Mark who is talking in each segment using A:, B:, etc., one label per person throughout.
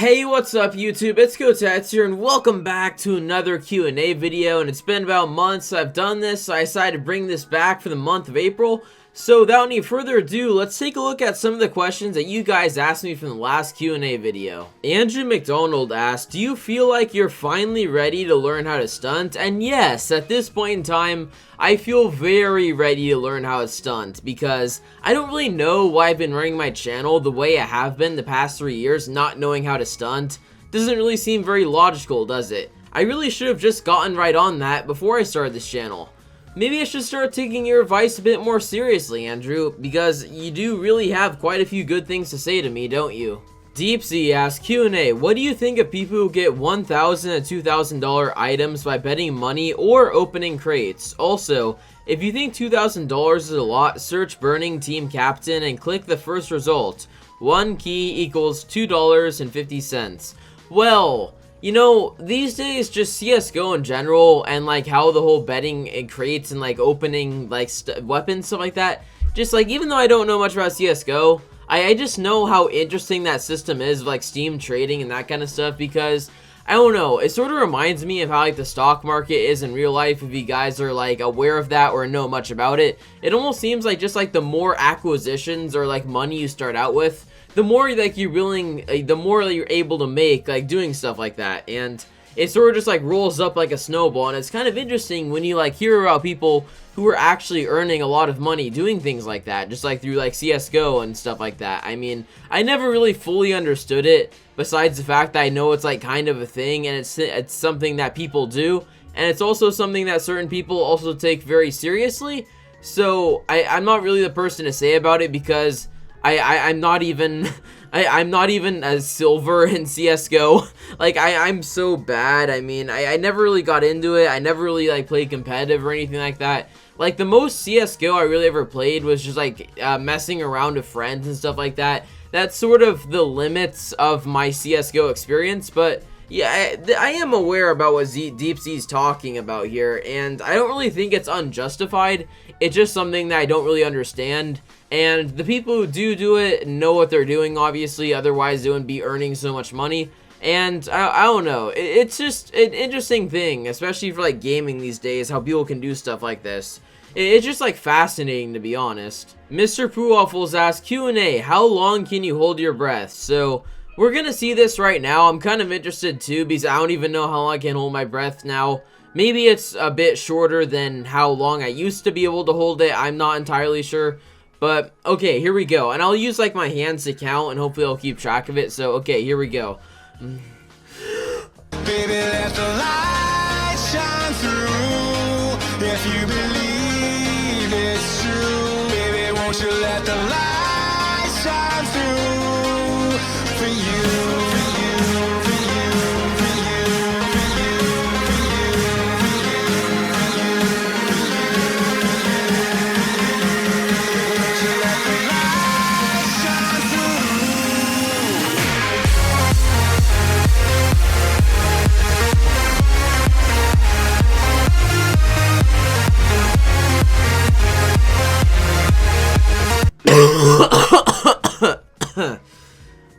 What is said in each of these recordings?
A: Hey, what's up YouTube? It's Kotetsu here and welcome back to another Q&A video, and it's been about months I've done this, so I decided to bring this back for the month of April. So without any further ado, let's take a look at some of the questions that you guys asked me from the last Q&A video. Andrew McDonald asked, do you feel like you're finally ready to learn how to stunt? And yes, at this point in time, I feel very ready to learn how to stunt because I don't really know why I've been running my channel the way I have been the past 3 years, not knowing how to stunt. Doesn't really seem very logical, does it? I really should have just gotten right on that before I started this channel. Maybe I should start taking your advice a bit more seriously, Andrew, because you do really have quite a few good things to say to me, don't you? DeepZ asks, Q&A, what do you think of people who get $1,000 to $2,000 items by betting money or opening crates? Also, if you think $2,000 is a lot, search Burning Team Captain and click the first result. 1 key equals $2.50. Well, you know, these days, just CSGO in general, and like how the whole betting and crates and like opening like weapons, stuff like that, just like, even though I don't know much about CSGO, I just know how interesting that system is, like Steam trading and that kind of stuff, because I don't know, it sort of reminds me of how like the stock market is in real life. If you guys are like aware of that or know much about it, it almost seems like just like the more acquisitions or like money you start out with, the more like you're willing, the more you're able to make like doing stuff like that, and it sort of just like rolls up like a snowball. And it's kind of interesting when you like hear about people who are actually earning a lot of money doing things like that, just like through like CSGO and stuff like that. I mean, I never really fully understood it, besides the fact that I know it's like kind of a thing, and it's something that people do, and it's also something that certain people also take very seriously. So I'm not really the person to say about it, because I'm not even I'm not even as silver in CSGO. Like I'm so bad. I mean, I never really got into it. I never really like played competitive or anything like that. Like the most CSGO I really ever played was just like messing around with friends and stuff like that. That's sort of the limits of my CSGO experience. But yeah, I am aware about what DeepZ's talking about here, and I don't really think it's unjustified. It's just something that I don't really understand. And the people who do it know what they're doing, obviously, otherwise they wouldn't be earning so much money. And I don't know, it's just an interesting thing, especially for like gaming these days, how people can do stuff like this. It's just like fascinating, to be honest. Mr. Poowaffles asks, Q&A, how long can you hold your breath? So we're gonna see this right now. I'm kind of interested too, because I don't even know how long I can hold my breath now. Maybe it's a bit shorter than how long I used to be able to hold it. I'm not entirely sure. But, okay, here we go. And I'll use, like, my hands to count, and hopefully I'll keep track of it. So, okay, here we go.
B: Baby, let the light shine through. If you believe it's true, baby, won't you let the light shine through for you.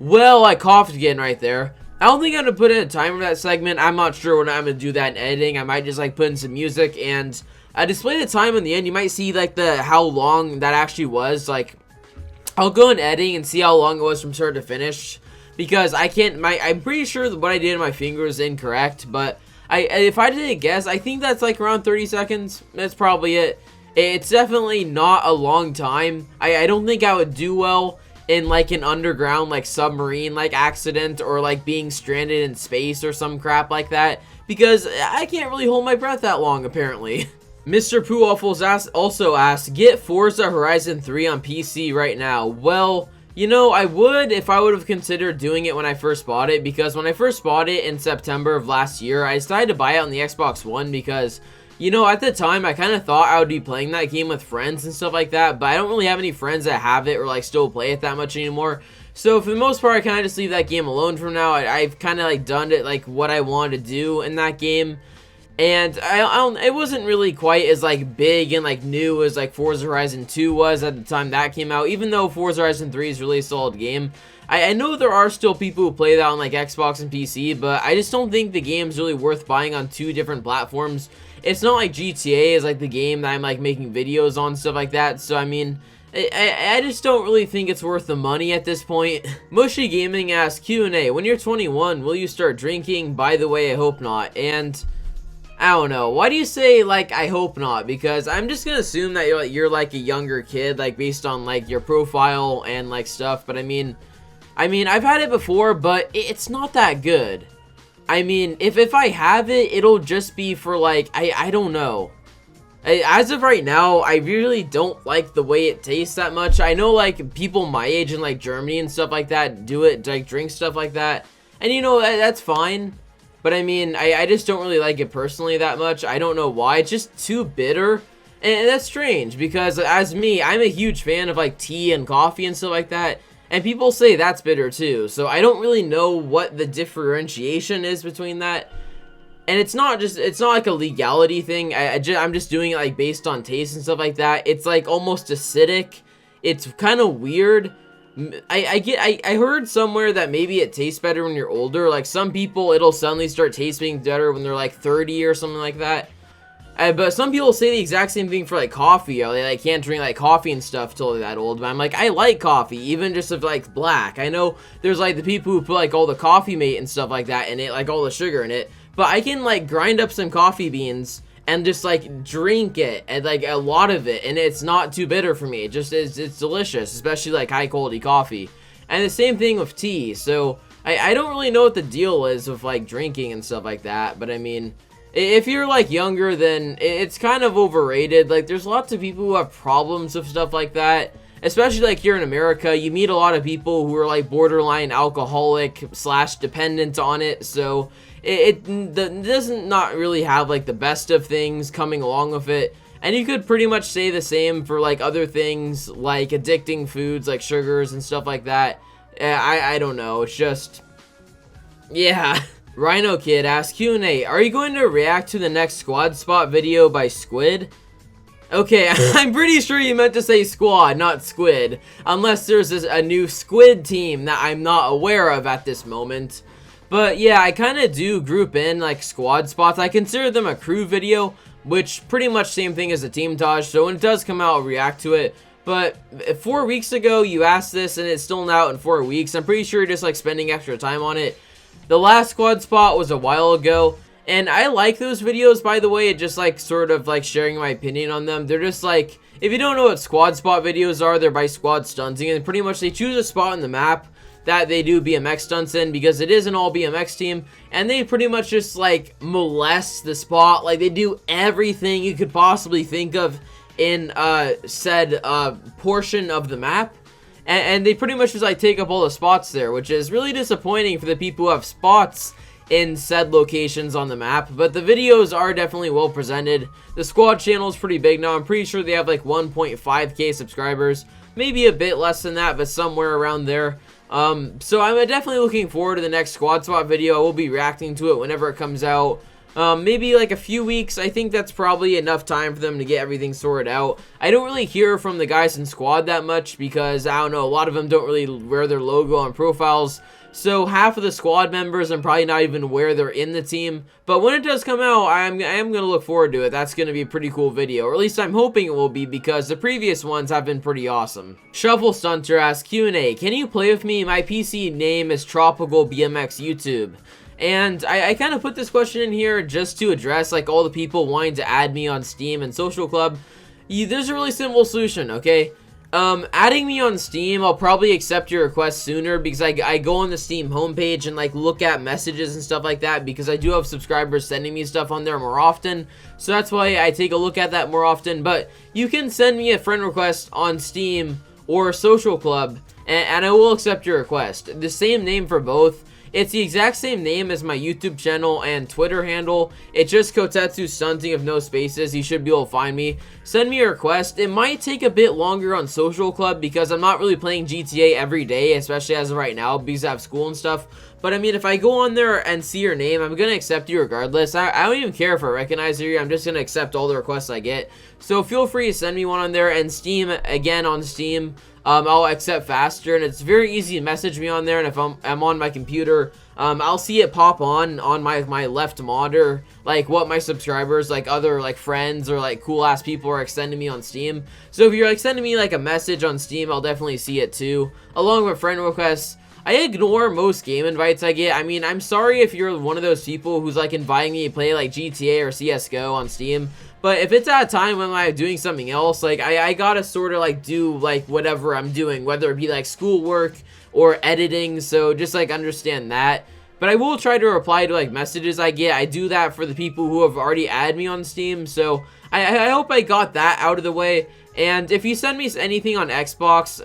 A: Well, I coughed again right there. I don't think I'm going to put in a timer for that segment. I'm not sure when I'm going to do that in editing. I might just like put in some music and display the time in the end. You might see like how long that actually was. Like, I'll go in editing and see how long it was from start to finish, because I can't, I'm pretty sure that what I did in my finger is incorrect, but if I did a guess, I think that's like around 30 seconds. That's probably it. It's definitely not a long time. I don't think I would do well in like an underground like submarine like accident, or like being stranded in space or some crap like that, because I can't really hold my breath that long apparently. Mr. Poowaffles also asked, get Forza Horizon 3 on PC right now. Well, you know, I would if I would have considered doing it when I first bought it, because when I first bought it in September of last year, I decided to buy it on the Xbox One because, you know, at the time, I kind of thought I would be playing that game with friends and stuff like that, but I don't really have any friends that have it or, like, still play it that much anymore. So, for the most part, I kind of just leave that game alone for now. I've kind of, like, done it, like, what I wanted to do in that game. And it wasn't really quite as like big and like new as like Forza Horizon 2 was at the time that came out, even though Forza Horizon 3 is really a solid game. I know there are still people who play that on like Xbox and PC, but I just don't think the game's really worth buying on 2 different platforms. It's not like GTA is like the game that I'm like making videos on, stuff like that. So I mean, I just don't really think it's worth the money at this point. Mushy Gaming asks, Q&A, when you're 21, will you start drinking? By the way, I hope not. And I don't know. Why do you say, like, I hope not? Because I'm just gonna assume that you're like a younger kid, like, based on, like, your profile and, like, stuff. But, I mean, I've had it before, but it's not that good. I mean, if I have it, it'll just be for, like, I don't know. As of right now, I really don't like the way it tastes that much. I know, like, people my age in, like, Germany and stuff like that do it, like, drink stuff like that. And, you know, that's fine. But, I mean, I just don't really like it personally that much. I don't know why. It's just too bitter. And that's strange, because as me, I'm a huge fan of, like, tea and coffee and stuff like that. And people say that's bitter, too. So, I don't really know what the differentiation is between that. And it's not like a legality thing. I'm just doing it, like, based on taste and stuff like that. It's, like, almost acidic. It's kind of weird. I heard somewhere that maybe it tastes better when you're older. Like, some people, it'll suddenly start tasting better when they're, like, 30 or something like that. But some people say the exact same thing for, like, coffee. Or they, like, can't drink, like, coffee and stuff till they're that old. But I'm like, I like coffee, even just if, like, black. I know there's, like, the people who put, like, all the coffee mate and stuff like that in it, like, all the sugar in it. But I can, like, grind up some coffee beans and just, like, drink it, and, like, a lot of it, and it's not too bitter for me. It just is, it's delicious, especially, like, high-quality coffee. And the same thing with tea. So, I don't really know what the deal is with, like, drinking and stuff like that. But, I mean, if you're, like, younger, then it's kind of overrated. Like, there's lots of people who have problems with stuff like that. Especially, like, here in America, you meet a lot of people who are, like, borderline alcoholic / dependent on it. So it doesn't not really have, like, the best of things coming along with it. And you could pretty much say the same for, like, other things, like addicting foods, like sugars and stuff like that. I don't know. It's just, yeah. Rhino Kid asks, Q&A, are you going to react to the next Squad Spot video by Squid? Okay, I'm pretty sure you meant to say squad, not squid. Unless there's a new squid team that I'm not aware of at this moment. But yeah, I kind of do group in like squad spots. I consider them a crew video, which pretty much same thing as a team Taj. So when it does come out, I'll react to it. But 4 weeks ago, you asked this and it's still not out in 4 weeks. I'm pretty sure you're just like spending extra time on it. The last squad spot was a while ago. And I like those videos, by the way, just like sort of like sharing my opinion on them. They're just like, if you don't know what squad spot videos are, they're by squad stunting. And pretty much they choose a spot on the map that they do BMX stunts in, because it is an all BMX team. And they pretty much just like molest the spot. Like they do everything you could possibly think of in said portion of the map. And they pretty much just like take up all the spots there, which is really disappointing for the people who have spots in said locations on the map. But the videos are definitely well presented. The squad channel is pretty big now. I'm pretty sure they have like 1.5k subscribers, maybe a bit less than that, but somewhere around there. So I'm definitely looking forward to the next squad spot video. I will be reacting to it whenever it comes out. Maybe like a few weeks. I think that's probably enough time for them to get everything sorted out. I don't really hear from the guys in squad that much because, I don't know, a lot of them don't really wear their logo on profiles. So half of the squad members, I'm probably not even aware they're in the team. But when it does come out, I am going to look forward to it. That's going to be a pretty cool video. Or at least I'm hoping it will be, because the previous ones have been pretty awesome. Shuffle Stunter asks, Q&A, can you play with me? My PC name is Tropical BMX YouTube. And I kind of put this question in here just to address like all the people wanting to add me on Steam and Social Club. There's a really simple solution, okay? Adding me on Steam, I'll probably accept your request sooner, because I go on the Steam homepage and like look at messages and stuff like that, because I do have subscribers sending me stuff on there more often. So that's why I take a look at that more often. But you can send me a friend request on Steam or Social Club, and I will accept your request. The same name for both. It's the exact same name as my YouTube channel and Twitter handle. It's just Kotetsu Stunting of no spaces. You should be able to find me. Send me a request. It might take a bit longer on Social Club because I'm not really playing GTA every day, especially as of right now because I have school and stuff. But I mean, if I go on there and see your name, I'm going to accept you regardless. I don't even care if I recognize you. I'm just going to accept all the requests I get. So feel free to send me one on there. And Steam, again, on Steam, I'll accept faster. And it's very easy to message me on there. And if I'm on my computer, I'll see it pop on my left monitor, like what my subscribers, like other like friends or like cool ass people are sending me on Steam. So if you're like sending me like a message on Steam, I'll definitely see it too, along with friend requests. I ignore most game invites I get. I mean, I'm sorry if you're one of those people who's like inviting me to play like GTA or CSGO on Steam. But if it's at a time when I'm doing something else, like I gotta sort of like do like whatever I'm doing, whether it be like schoolwork or editing. So just like understand that. But I will try to reply to like messages I get. I do that for the people who have already added me on Steam. So I hope I got that out of the way. And if you send me anything on Xbox,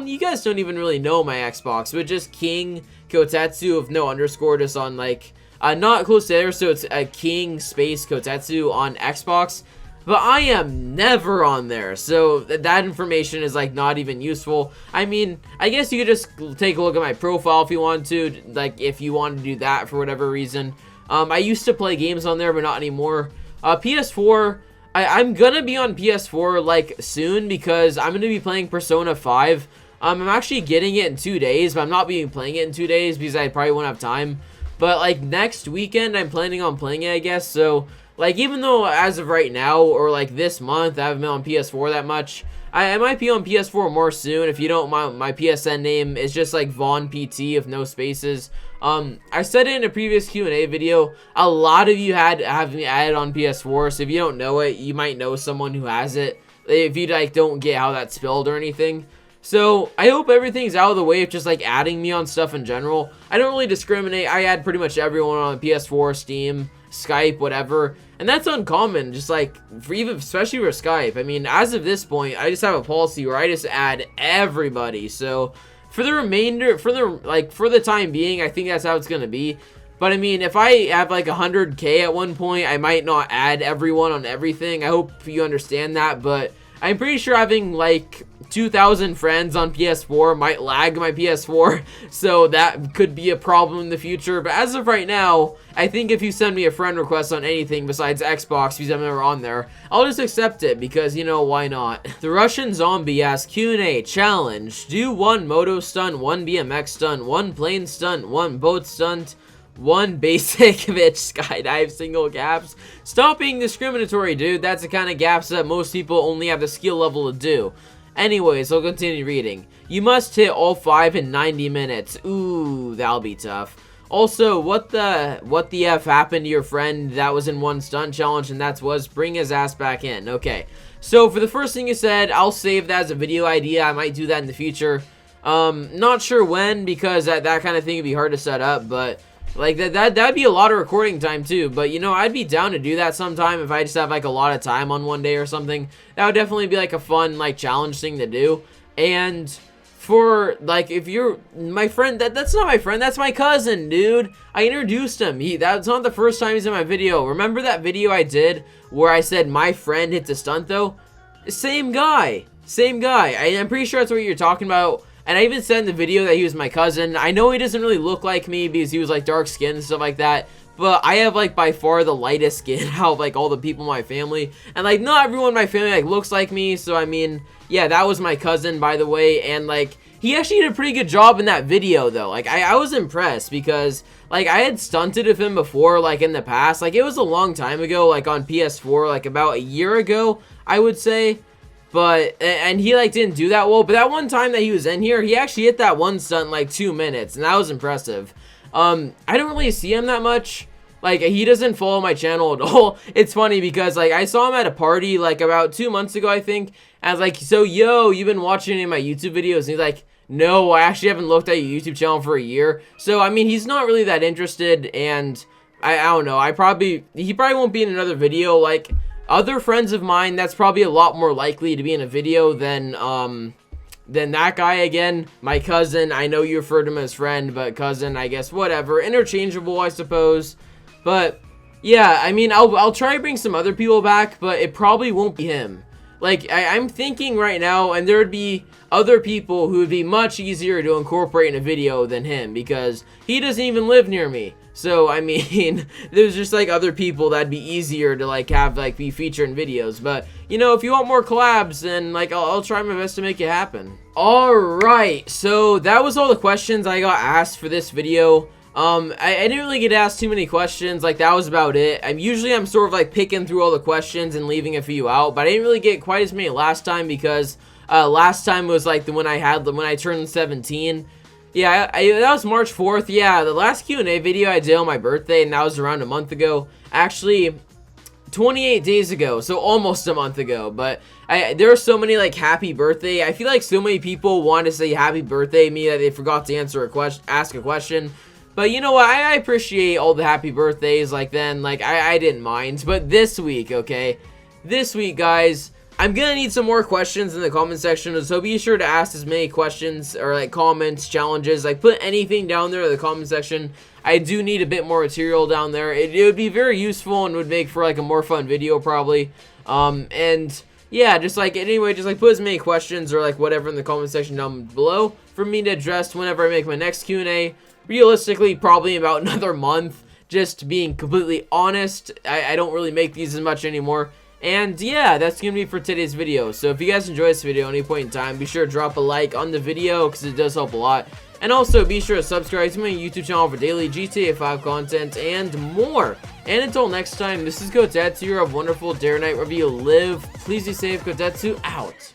A: you guys don't even really know my Xbox, but just King Kotetsu of no underscore, just on like, not close to there, so it's a King space Kotetsu on Xbox. But I am never on there, so that information is like not even useful. I mean, I guess you could just take a look at my profile if you want to, like if you want to do that for whatever reason. I used to play games on there, but not anymore. PS4. I'm gonna be on PS4 like soon because I'm gonna be playing Persona 5. I'm actually getting it in 2 days, but I'm not playing it in 2 days because I probably won't have time. But like next weekend, I'm planning on playing it, I guess. So like even though as of right now or like this month I haven't been on PS4 that much, I might be on PS4 more soon. If you don't mind, my PSN name is just like Vaughn PT of no spaces. I said it in a previous Q&A video. A lot of you have me added on PS4, so if you don't know it, you might know someone who has it. If you like don't get how that's spelled or anything. So I hope everything's out of the way of just like adding me on stuff in general. I don't really discriminate. I add pretty much everyone on PS4, Steam, Skype, whatever. And that's uncommon, just like especially for Skype. I mean, as of this point, I just have a policy where I just add everybody. So for the remainder, for the time being, I think that's how it's gonna be. But I mean, if I have like 100K at one point, I might not add everyone on everything. I hope you understand that, but I'm pretty sure having like 2,000 friends on PS4 might lag my PS4, so that could be a problem in the future. But as of right now, I think if you send me a friend request on anything besides Xbox, because I'm never on there, I'll just accept it, because, you know, why not? The Russian Zombie asks, Q&A, challenge, do 1 moto stunt, 1 BMX stunt, 1 plane stunt, 1 boat stunt, 1 basic bitch skydive single gaps. Stop being discriminatory, dude. That's the kind of gaps that most people only have the skill level to do. Anyways, I'll continue reading. You must hit all 5 in 90 minutes. Ooh, that'll be tough. Also, what the F happened to your friend that was in 1 stunt challenge, and that was bring his ass back in. Okay, so for the first thing you said, I'll save that as a video idea. I might do that in the future. Not sure when, because that kind of thing would be hard to set up, but like that'd be a lot of recording time too. But you know, I'd be down to do that sometime if I just have like a lot of time on one day or something. That would definitely be like a fun like challenge thing to do. And for like, if you're my friend, that's not my friend, that's my cousin, dude. I introduced him. That's not the first time he's in my video. Remember that video I did where I said my friend hits a stunt though? Same guy. I'm pretty sure that's what you're talking about. And I even said in the video that he was my cousin. I know he doesn't really look like me because he was like dark skinned and stuff like that. But I have like by far the lightest skin out of like all the people in my family. And like not everyone in my family like looks like me. So I mean, yeah, that was my cousin, by the way. And like he actually did a pretty good job in that video though. Like I was impressed because like I had stunted with him before, like in the past. Like it was a long time ago, like on PS4, like about a year ago, I would say. But, and he like didn't do that well, but that one time that he was in here, he actually hit that 1 stunt in like 2 minutes, and that was impressive. I don't really see him that much. Like, he doesn't follow my channel at all. It's funny because like I saw him at a party like about 2 months ago, I think. And I was like, so yo, you've been watching any of my YouTube videos? And he's like, no, I actually haven't looked at your YouTube channel for a year. So I mean, he's not really that interested, and I don't know, he probably won't be in another video. Like other friends of mine, that's probably a lot more likely to be in a video than then that guy again, my cousin, I know you referred to him as friend, but cousin, I guess, whatever, interchangeable, I suppose. But yeah, I mean, I'll try to bring some other people back, but it probably won't be him. Like, I'm thinking right now, and there would be other people who would be much easier to incorporate in a video than him, because he doesn't even live near me. So, I mean, there's just, like, other people that'd be easier to, like, have, like, be featured in videos. But, you know, if you want more collabs, then, like, I'll try my best to make it happen. Alright, so that was all the questions I got asked for this video. I didn't really get asked too many questions, like, that was about it. Usually I'm sort of, like, picking through all the questions and leaving a few out, but I didn't really get quite as many last time, because, last time was, like, when I turned 17. Yeah, that was March 4th, yeah, the last Q&A video I did on my birthday, and that was around a month ago. Actually, 28 days ago, so almost a month ago. But there were so many, like, happy birthday. I feel like so many people wanted to say happy birthday to me that they forgot to ask a question. But you know what, I appreciate all the happy birthdays, like, then, like, I didn't mind. But this week, okay, this week, guys, I'm gonna need some more questions in the comment section, so be sure to ask as many questions, or, like, comments, challenges, like, put anything down there in the comment section. I do need a bit more material down there. It would be very useful and would make for, like, a more fun video, probably. And yeah, just, like, anyway, just, like, put as many questions, or, like, whatever in the comment section down below for me to address whenever I make my next Q&A. Realistically, probably about another month, just being completely honest. I don't really make these as much anymore. And yeah, that's gonna be for today's video. So if you guys enjoyed this video at any point in time, be sure to drop a like on the video, because it does help a lot. And also be sure to subscribe to my YouTube channel for daily GTA 5 content and more. And until next time, this is Kotetsu. You have a wonderful day or night wherever you live. Please be safe. Kotetsu out.